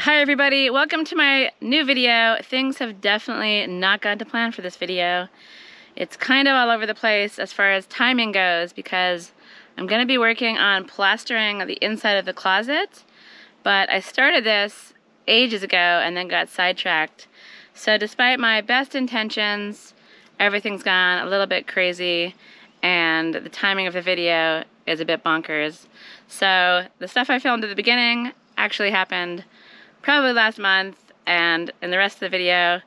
Hi everybody, welcome to my new video. Things have definitely not gone to plan for this video. It's kind of all over the place as far as timing goes because I'm going to be working on plastering the inside of the closet, but I started this ages ago and then got sidetracked. So despite my best intentions, everything's gone a little bit crazy and the timing of the video is a bit bonkers. So the stuff I filmed at the beginning actually happened probably last month, and in the rest of the video,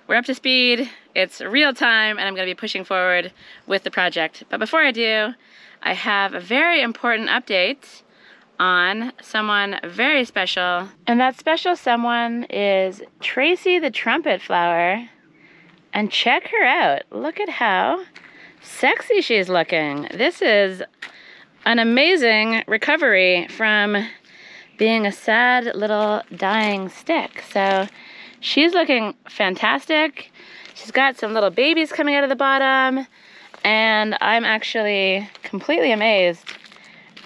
we're up to speed, it's real time, and I'm going to be pushing forward with the project. But before I do, I have a very important update on someone very special, and that special someone is Tracy the trumpet flower. And check her out. Look at how sexy she's looking. This is an amazing recovery from being a sad little dying stick. So she's looking fantastic. She's got some little babies coming out of the bottom, and I'm actually completely amazed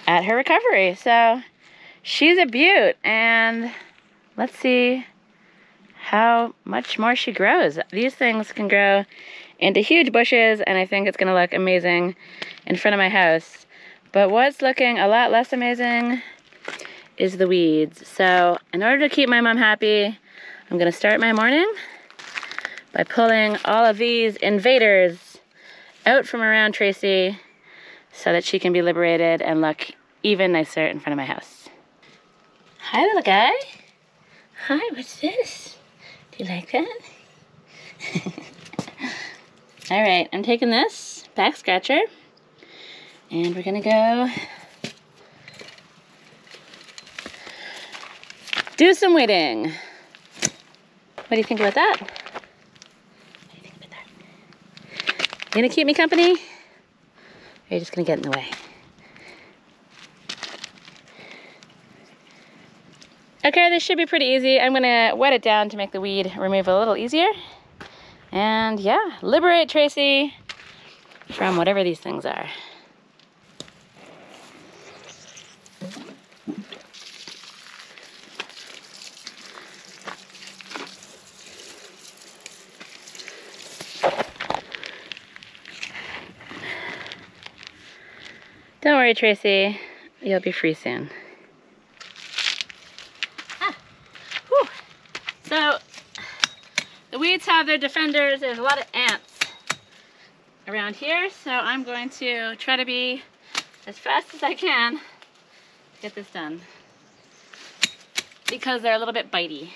at her recovery. So she's a beaut, and let's see how much more she grows. These things can grow into huge bushes, and I think it's gonna look amazing in front of my house. But what's looking a lot less amazing is the weeds. So in order to keep my mom happy, I'm gonna start my morning by pulling all of these invaders out from around Tracy so that she can be liberated and look even nicer in front of my house. Hi, little guy. Hi, what's this? Do you like that? All right, I'm taking this back scratcher and we're gonna go do some weeding. What do you think about that? What do you think about that? You gonna keep me company? Or are you just gonna get in the way? Okay, this should be pretty easy. I'm gonna wet it down to make the weed removal a little easier. And yeah, liberate Tracy from whatever these things are. Don't worry, Tracy. You'll be free soon. Whew. So, the weeds have their defenders. There's a lot of ants around here, so I'm going to try to be as fast as I can to get this done because they're a little bit bitey.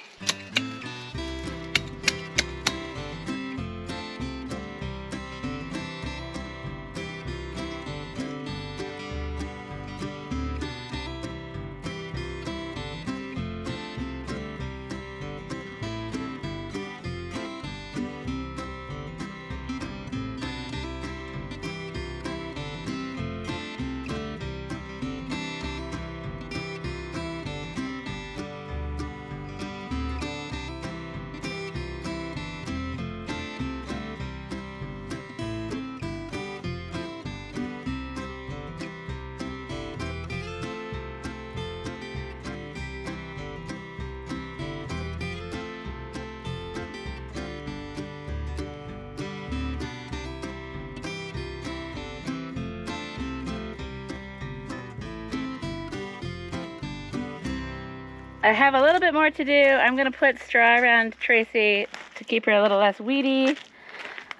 I have a little bit more to do. I'm gonna put straw around Tracy to keep her a little less weedy.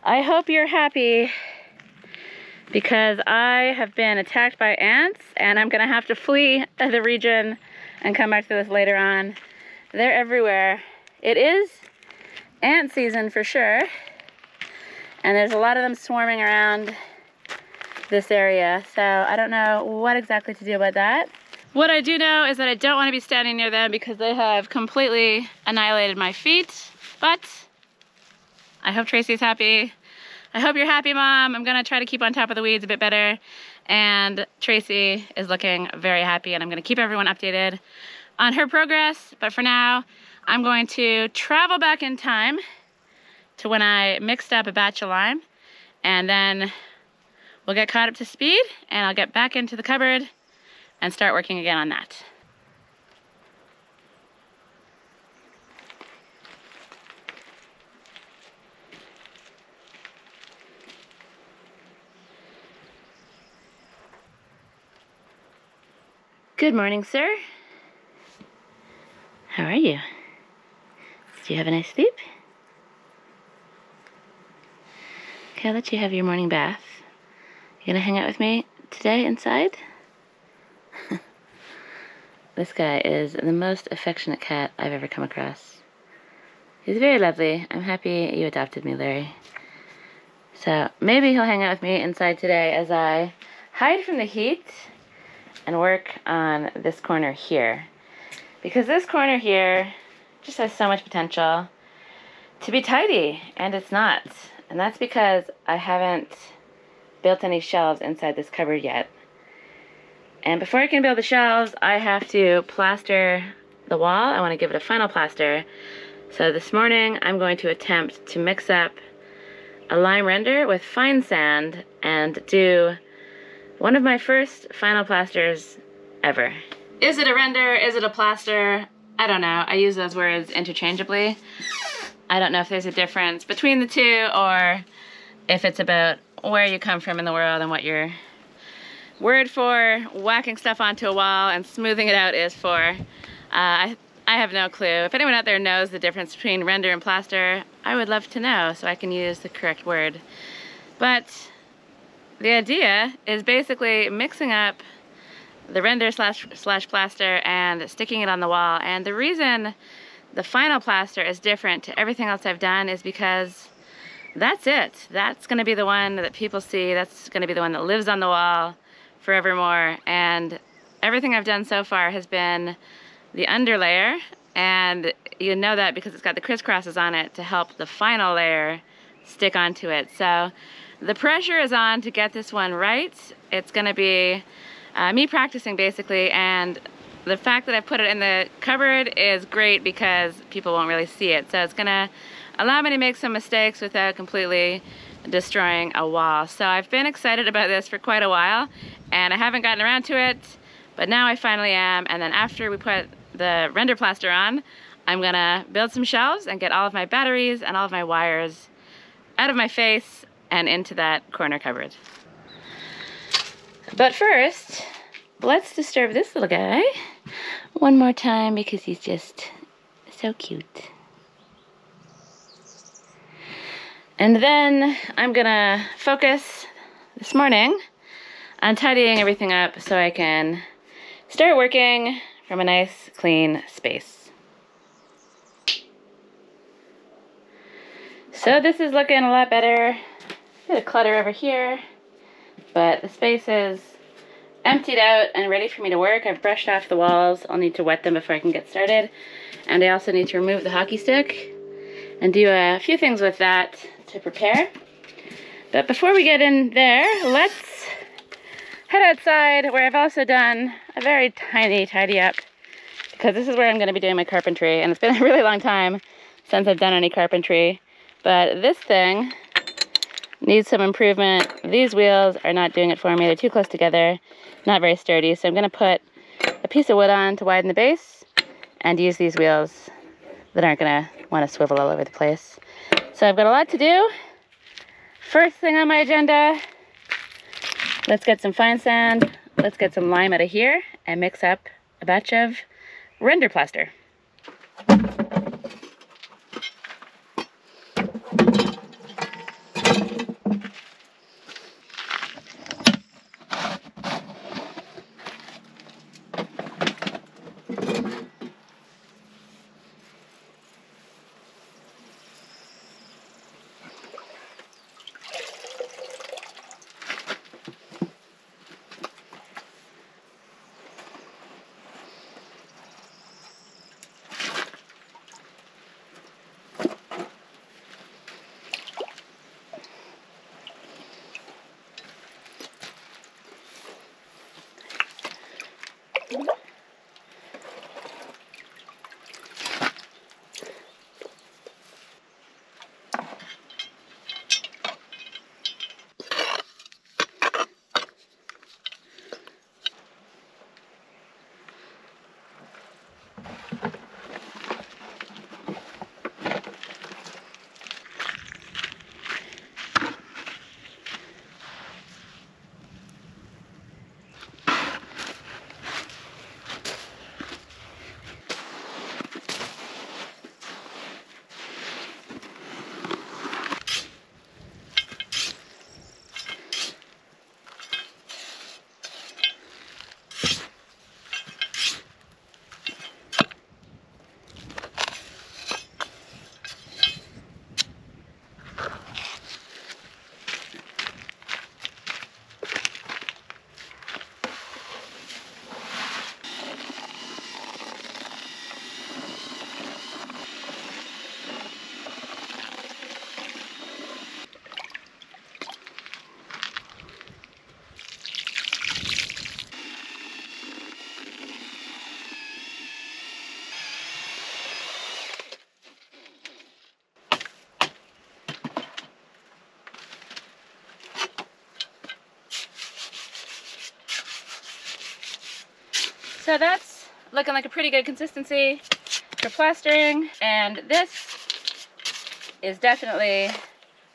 I hope you're happy because I have been attacked by ants and I'm gonna have to flee the region and come back to this later on. They're everywhere. It is ant season for sure, and there's a lot of them swarming around this area, so I don't know what exactly to do about that. What I do know is that I don't want to be standing near them because they have completely annihilated my feet, but I hope Tracy's happy. I hope you're happy, Mom. I'm gonna try to keep on top of the weeds a bit better, and Tracy is looking very happy, and I'm gonna keep everyone updated on her progress, but for now, I'm going to travel back in time to when I mixed up a batch of lime, and then we'll get caught up to speed, and I'll get back into the cupboard and start working again on that. Good morning, sir. How are you? Did you have a nice sleep? Okay, I'll let you have your morning bath. You gonna hang out with me today inside? This guy is the most affectionate cat I've ever come across. He's very lovely. I'm happy you adopted me, Larry. So maybe he'll hang out with me inside today as I hide from the heat and work on this corner here. Because this corner here just has so much potential to be tidy, and it's not. And that's because I haven't built any shelves inside this cupboard yet. And before I can build the shelves, I have to plaster the wall. I want to give it a final plaster. So this morning, I'm going to attempt to mix up a lime render with fine sand and do one of my first final plasters ever. Is it a render? Is it a plaster? I don't know. I use those words interchangeably. I don't know if there's a difference between the two, or if it's about where you come from in the world and what your word for whacking stuff onto a wall and smoothing it out is for. I have no clue. If anyone out there knows the difference between render and plaster, I would love to know so I can use the correct word. But the idea is basically mixing up the render slash plaster and sticking it on the wall. And the reason the final plaster is different to everything else I've done is because that's it. That's going to be the one that people see. That's going to be the one that lives on the wall forevermore. And everything I've done so far has been the underlayer, and you know that because it's got the crisscrosses on it to help the final layer stick onto it. So the pressure is on to get this one right. It's going to be me practicing basically, and the fact that I put it in the cupboard is great because people won't really see it. So it's going to allow me to make some mistakes without completely destroying a wall. So I've been excited about this for quite a while, and I haven't gotten around to it, but now I finally am. And then after we put the render plaster on, I'm gonna build some shelves and get all of my batteries and all of my wires out of my face and into that corner cupboard. But first, let's disturb this little guy one more time because he's just so cute. And then I'm gonna focus this morning on tidying everything up so I can start working from a nice, clean space. So this is looking a lot better. A bit of clutter over here, but the space is emptied out and ready for me to work. I've brushed off the walls. I'll need to wet them before I can get started. And I also need to remove the hockey stick and do a few things with that to prepare. But before we get in there, let's head outside, where I've also done a very tiny tidy up, because this is where I'm going to be doing my carpentry, and it's been a really long time since I've done any carpentry. But this thing needs some improvement. These wheels are not doing it for me. They're too close together, not very sturdy. So I'm going to put a piece of wood on to widen the base and use these wheels that aren't going to want to swivel all over the place. So I've got a lot to do. First thing on my agenda, let's get some fine sand, let's get some lime out of here, and mix up a batch of render plaster. So that's looking like a pretty good consistency for plastering, and this is definitely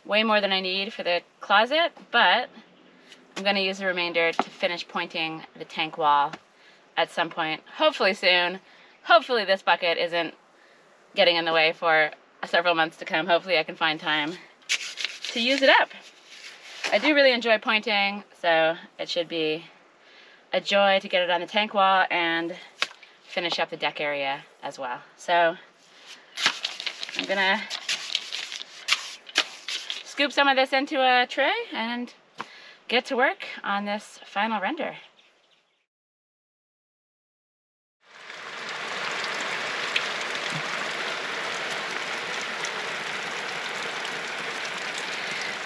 way more than I need for the closet, but I'm going to use the remainder to finish pointing the tank wall at some point, hopefully soon. Hopefully this bucket isn't getting in the way for several months to come. Hopefully I can find time to use it up. I do really enjoy pointing, so it should be a joy to get it on the tank wall and finish up the deck area as well. So I'm gonna scoop some of this into a tray and get to work on this final render.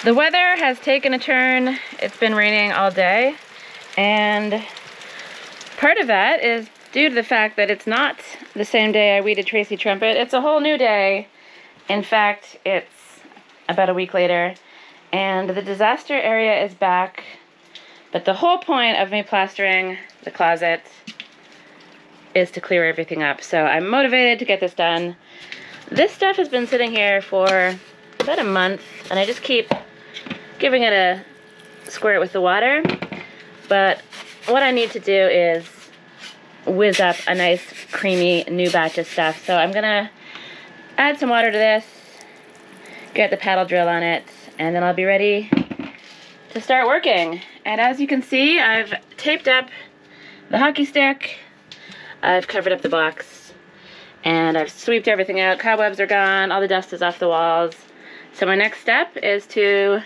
The weather has taken a turn. It's been raining all day, and part of that is due to the fact that it's not the same day I weeded Tracy Trumpet. It's a whole new day. In fact, it's about a week later, and the disaster area is back. But the whole point of me plastering the closet is to clear everything up. So I'm motivated to get this done. This stuff has been sitting here for about a month, and I just keep giving it a squirt with the water. But what I need to do is whiz up a nice creamy new batch of stuff. So I'm gonna add some water to this, get the paddle drill on it, and then I'll be ready to start working. And as you can see, I've taped up the hockey stick, I've covered up the box, and I've sweeped everything out. Cobwebs are gone, all the dust is off the walls. So my next step is to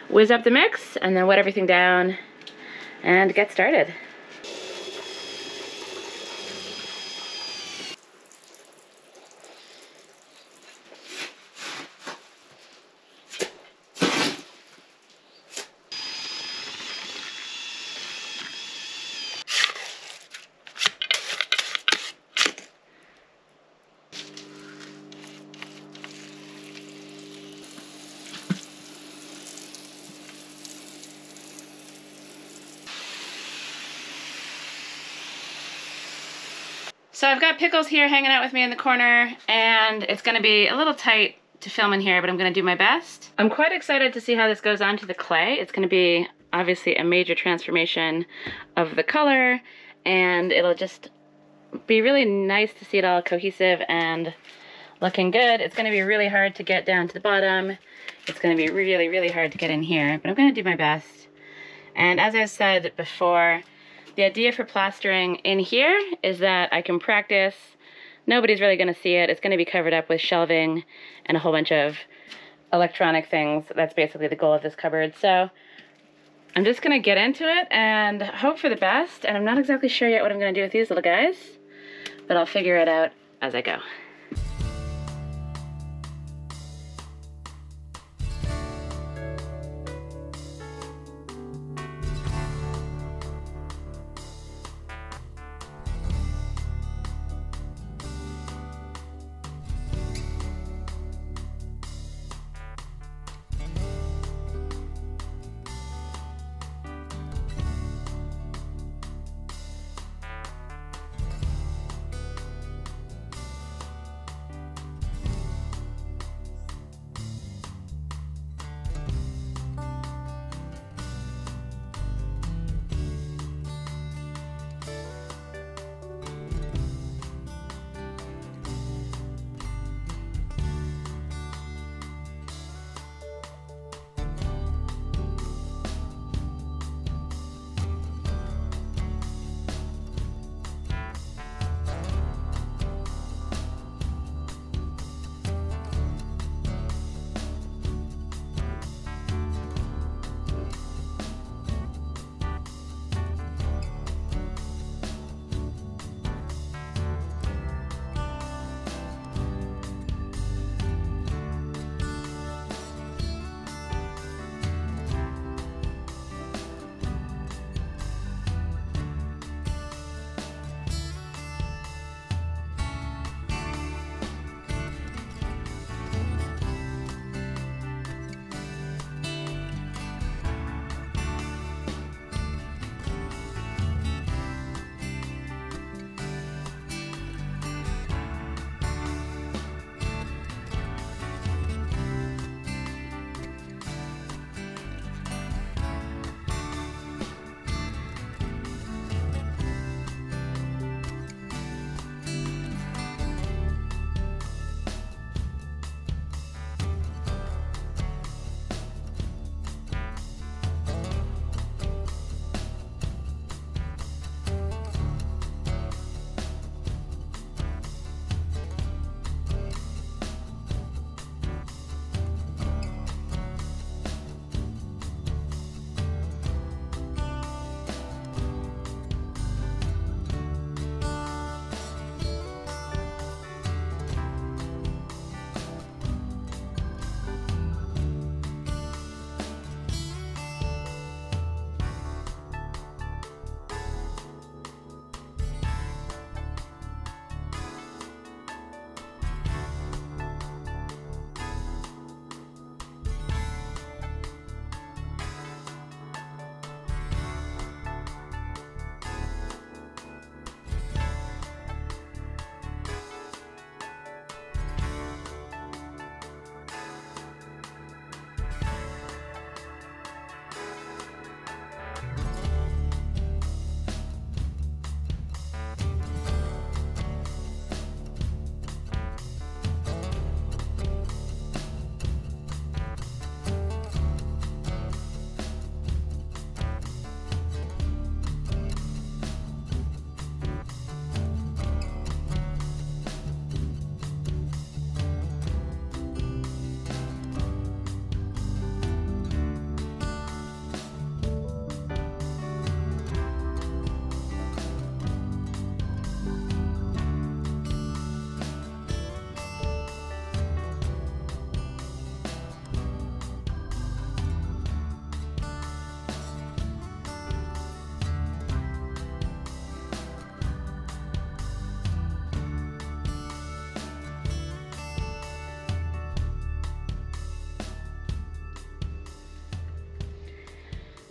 whiz up the mix and then wet everything down and get started. So I've got Pickles here hanging out with me in the corner, and it's going to be a little tight to film in here, but I'm going to do my best. I'm quite excited to see how this goes on to the clay. It's going to be obviously a major transformation of the color, and it'll just be really nice to see it all cohesive and looking good. It's going to be really hard to get down to the bottom. It's going to be really, really hard to get in here, but I'm going to do my best. And as I said before, the idea for plastering in here is that I can practice. Nobody's really going to see it. It's going to be covered up with shelving and a whole bunch of electronic things. That's basically the goal of this cupboard. So I'm just going to get into it and hope for the best. And I'm not exactly sure yet what I'm going to do with these little guys, but I'll figure it out as I go.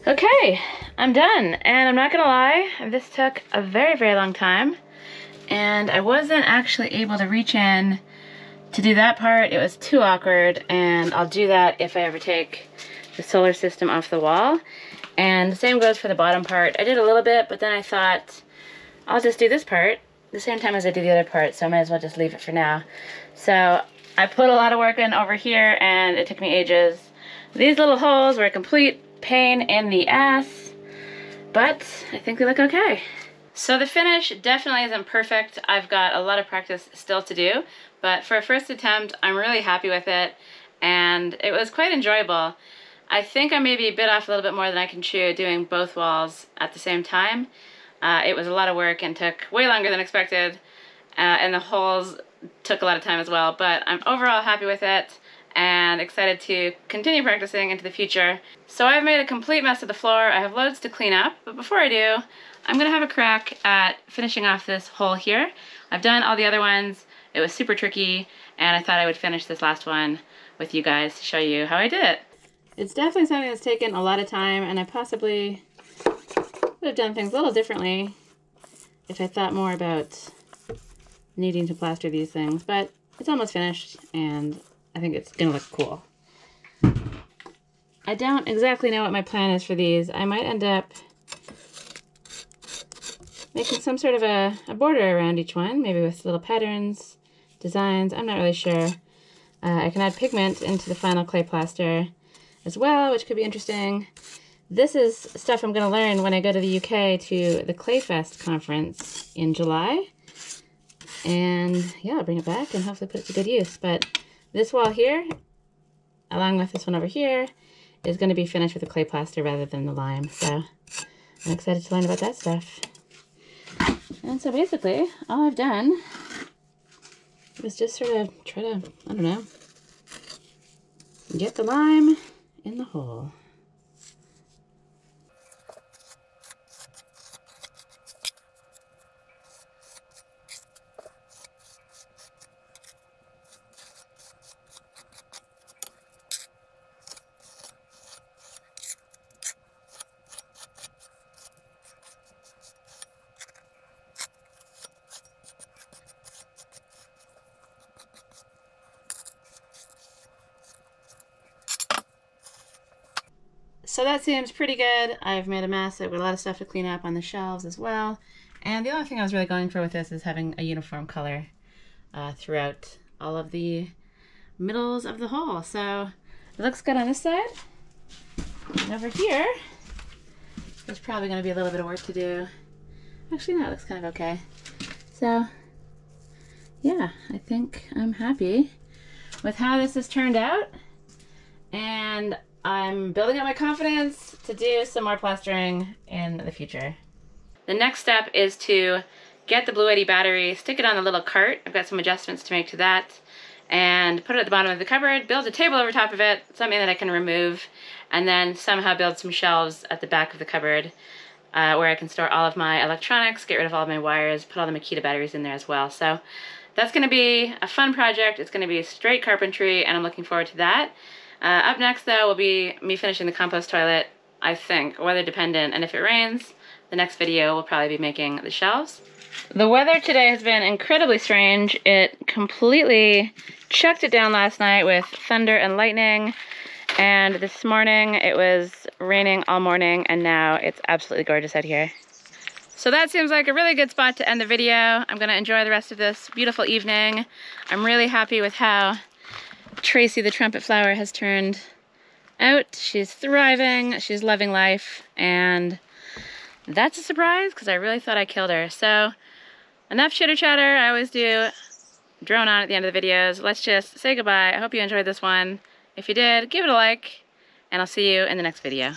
Okay, I'm done, and I'm not gonna lie, this took a very, very long time, and I wasn't actually able to reach in to do that part. It was too awkward, and I'll do that if I ever take the solar system off the wall. And the same goes for the bottom part. I did a little bit, but then I thought, I'll just do this part the same time as I do the other part, so I might as well just leave it for now. So I put a lot of work in over here, and it took me ages. These little holes were a complete pain in the ass, but I think they look okay. So the finish definitely isn't perfect. I've got a lot of practice still to do, but for a first attempt, I'm really happy with it, and it was quite enjoyable. I think I maybe bit off a little bit more than I can chew doing both walls at the same time. It was a lot of work and took way longer than expected, and the holes took a lot of time as well, but I'm overall happy with it and excited to continue practicing into the future. So I've made a complete mess of the floor. I have loads to clean up, but before I do, I'm gonna have a crack at finishing off this hole here. I've done all the other ones. It was super tricky, and I thought I would finish this last one with you guys to show you how I did it. It's definitely something that's taken a lot of time, and I possibly would have done things a little differently if I thought more about needing to plaster these things, but it's almost finished, and I think it's gonna look cool. I don't exactly know what my plan is for these. I might end up making some sort of a border around each one, maybe with little patterns, designs. I'm not really sure. I can add pigment into the final clay plaster as well, which could be interesting. This is stuff I'm going to learn when I go to the UK to the Clayfest conference in July. And yeah, I'll bring it back and hopefully put it to good use. But this wall here, along with this one over here, is going to be finished with a clay plaster rather than the lime. So I'm excited to learn about that stuff. And so basically, all I've done was just sort of try to, I don't know, get the lime in the hole. So that seems pretty good. I've made a mess. I've got a lot of stuff to clean up on the shelves as well. And the only thing I was really going for with this is having a uniform color throughout all of the middles of the hole. So it looks good on this side. And over here, there's probably going to be a little bit of work to do. Actually, no, it looks kind of okay. So yeah, I think I'm happy with how this has turned out. And I'm building up my confidence to do some more plastering in the future. The next step is to get the Blue 80 battery, stick it on the little cart. I've got some adjustments to make to that, and put it at the bottom of the cupboard, build a table over top of it, something that I can remove, and then somehow build some shelves at the back of the cupboard where I can store all of my electronics, get rid of all of my wires, put all the Makita batteries in there as well. So that's going to be a fun project. It's going to be straight carpentry, and I'm looking forward to that. Up next, though, will be me finishing the compost toilet, I think, weather dependent, and if it rains, the next video will probably be making the shelves. The weather today has been incredibly strange. It completely chucked it down last night with thunder and lightning, and this morning it was raining all morning, and now it's absolutely gorgeous out here. So that seems like a really good spot to end the video. I'm going to enjoy the rest of this beautiful evening. I'm really happy with how Tracy the trumpet flower has turned out. She's thriving, she's loving life, and that's a surprise because I really thought I killed her. So enough chitter chatter. I always do drone on at the end of the videos. Let's just say goodbye. I hope you enjoyed this one. If you did, give it a like, and I'll see you in the next video.